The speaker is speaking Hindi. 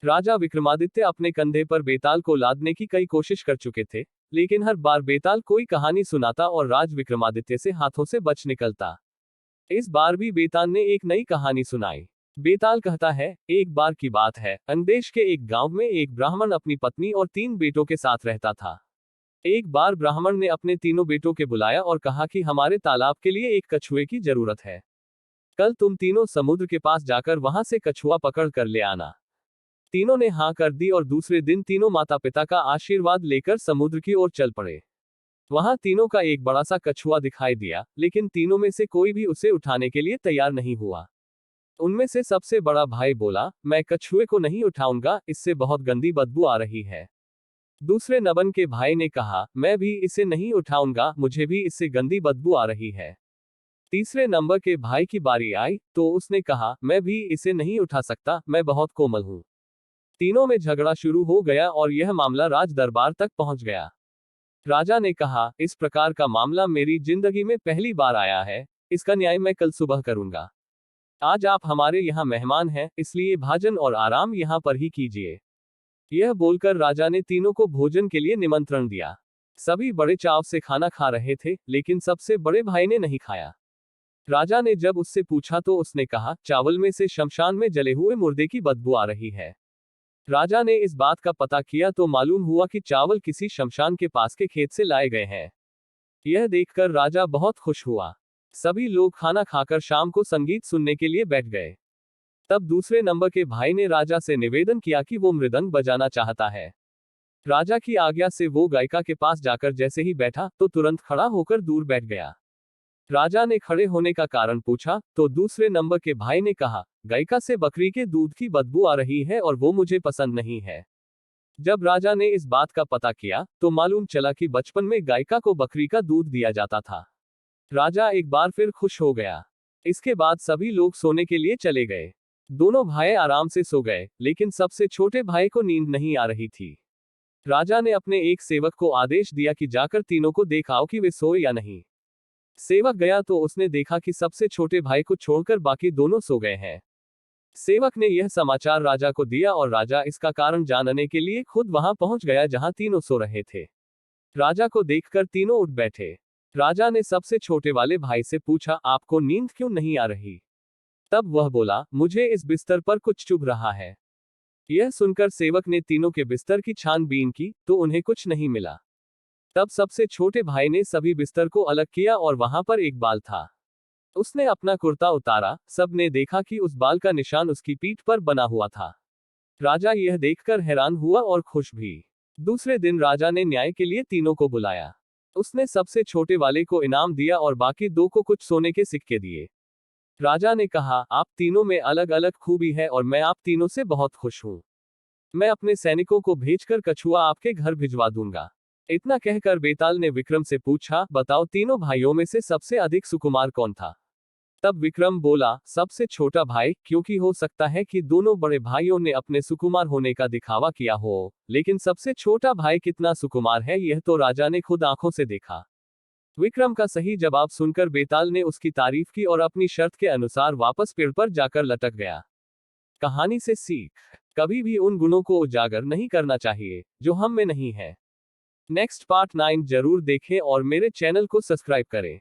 राजा विक्रमादित्य अपने कंधे पर बेताल को लादने की कई कोशिश कर चुके थे, लेकिन हर बार बेताल कोई कहानी सुनाता और राज विक्रमादित्य से हाथों से बच निकलता। इस बार भी बेताल ने एक नई कहानी सुनाई। बेताल कहता है, एक बार की बात है, अंदेश के एक गांव में एक ब्राह्मण अपनी पत्नी और 3 बेटों के साथ रहता था। एक बार ब्राह्मण ने अपने तीनों बेटों के बुलाया और कहा कि हमारे तालाब के लिए एक कछुए की जरूरत है। कल तुम तीनों समुद्र के पास जाकर वहां से कछुआ पकड़ कर ले आना। तीनों ने हाँ कर दी और दूसरे दिन तीनों माता पिता का आशीर्वाद लेकर समुद्र की ओर चल पड़े। वहां तीनों का एक बड़ा सा कछुआ दिखाई दिया, लेकिन तीनों में से कोई भी उसे उठाने के लिए तैयार नहीं हुआ। उनमें से सबसे बड़ा भाई बोला, मैं कछुए को नहीं उठाऊंगा, इससे बहुत गंदी बदबू आ रही है। दूसरे नबन के भाई ने कहा, मैं भी इसे नहीं उठाऊंगा, मुझे भी इससे गंदी बदबू आ रही है। तीसरे नंबर के भाई की बारी आई तो उसने कहा, मैं भी इसे नहीं उठा सकता, मैं बहुत कोमल हूं। तीनों में झगड़ा शुरू हो गया और यह मामला राज दरबार तक पहुंच गया। राजा ने कहा, इस प्रकार का मामला मेरी जिंदगी में पहली बार आया है, इसका न्याय मैं कल सुबह करूंगा। आज आप हमारे यहाँ मेहमान हैं, इसलिए भोजन और आराम यहाँ पर ही कीजिए। यह बोलकर राजा ने तीनों को भोजन के लिए निमंत्रण दिया। सभी बड़े चाव से खाना खा रहे थे, लेकिन सबसे बड़े भाई ने नहीं खाया। राजा ने जब उससे पूछा तो उसने कहा, चावल में से शमशान में जले हुए मुर्दे की बदबू आ रही है। राजा ने इस बात का पता किया तो मालूम हुआ कि चावल किसी शमशान के पास के खेत से लाए गए हैं। यह देखकर राजा बहुत खुश हुआ। सभी लोग खाना खाकर शाम को संगीत सुनने के लिए बैठ गए। तब दूसरे नंबर के भाई ने राजा से निवेदन किया कि वो मृदंग बजाना चाहता है। राजा की आज्ञा से वो गायिका के पास जाकर जैसे ही बैठा तो तुरंत खड़ा होकर दूर बैठ गया। राजा ने खड़े होने का कारण पूछा तो दूसरे नंबर के भाई ने कहा, गायिका से बकरी के दूध की बदबू आ रही है और वो मुझे पसंद नहीं है। जब राजा ने इस बात का पता किया तो मालूम चला कि बचपन में गायिका को बकरी का दूध दिया जाता था। राजा एक बार फिर खुश हो गया। इसके बाद सभी लोग सोने के लिए चले गए। दोनों भाई आराम से सो गए, लेकिन सबसे छोटे भाई को नींद नहीं आ रही थी। राजा ने अपने एक सेवक को आदेश दिया कि जाकर तीनों को देखाओ कि वे सोए या नहीं। सेवक गया तो उसने देखा कि सबसे छोटे भाई को छोड़कर बाकी दोनों सो गए हैं। सेवक ने यह समाचार राजा को दिया और राजा इसका कारण जानने के लिए खुद वहां पहुंच गया जहां तीनों सो रहे थे। राजा को देखकर तीनों उठ बैठे। राजा ने सबसे छोटे वाले भाई से पूछा, आपको नींद क्यों नहीं आ रही? तब वह बोला, मुझे इस बिस्तर पर कुछ चुभ रहा है। यह सुनकर सेवक ने तीनों के बिस्तर की छानबीन की तो उन्हें कुछ नहीं मिला। तब सबसे छोटे भाई ने सभी बिस्तर को अलग किया और वहां पर एक बाल था। उसने अपना कुर्ता उतारा, सबने देखा कि उस बाल का निशान उसकी पीठ पर बना हुआ था। राजा यह देखकर हैरान हुआ और खुश भी। दूसरे दिन राजा ने न्याय के लिए तीनों को बुलाया। उसने सबसे छोटे वाले को इनाम दिया और बाकी दो को कुछ सोने के सिक्के दिए। राजा ने कहा, आप तीनों में अलग अलग खूबी है और मैं आप तीनों से बहुत खुश हूं। मैं अपने सैनिकों को भेजकर कछुआ आपके घर भिजवा दूंगा। इतना कहकर बेताल ने विक्रम से पूछा, बताओ तीनों भाइयों में से सबसे अधिक सुकुमार कौन था? तब विक्रम बोला, सबसे छोटा भाई, क्योंकि हो सकता है कि दोनों बड़े भाइयों ने अपने सुकुमार होने का दिखावा किया हो, लेकिन सबसे छोटा भाई कितना सुकुमार है यह तो राजा ने खुद आंखों से देखा। विक्रम का सही जवाब सुनकर बेताल ने उसकी तारीफ की और अपनी शर्त के अनुसार वापस पेड़ पर जाकर लटक गया। कहानी से सीख, कभी भी उन गुणों को उजागर नहीं करना चाहिए जो हम में नहीं है। नेक्स्ट पार्ट 9 जरूर देखें और मेरे चैनल को सब्सक्राइब करें।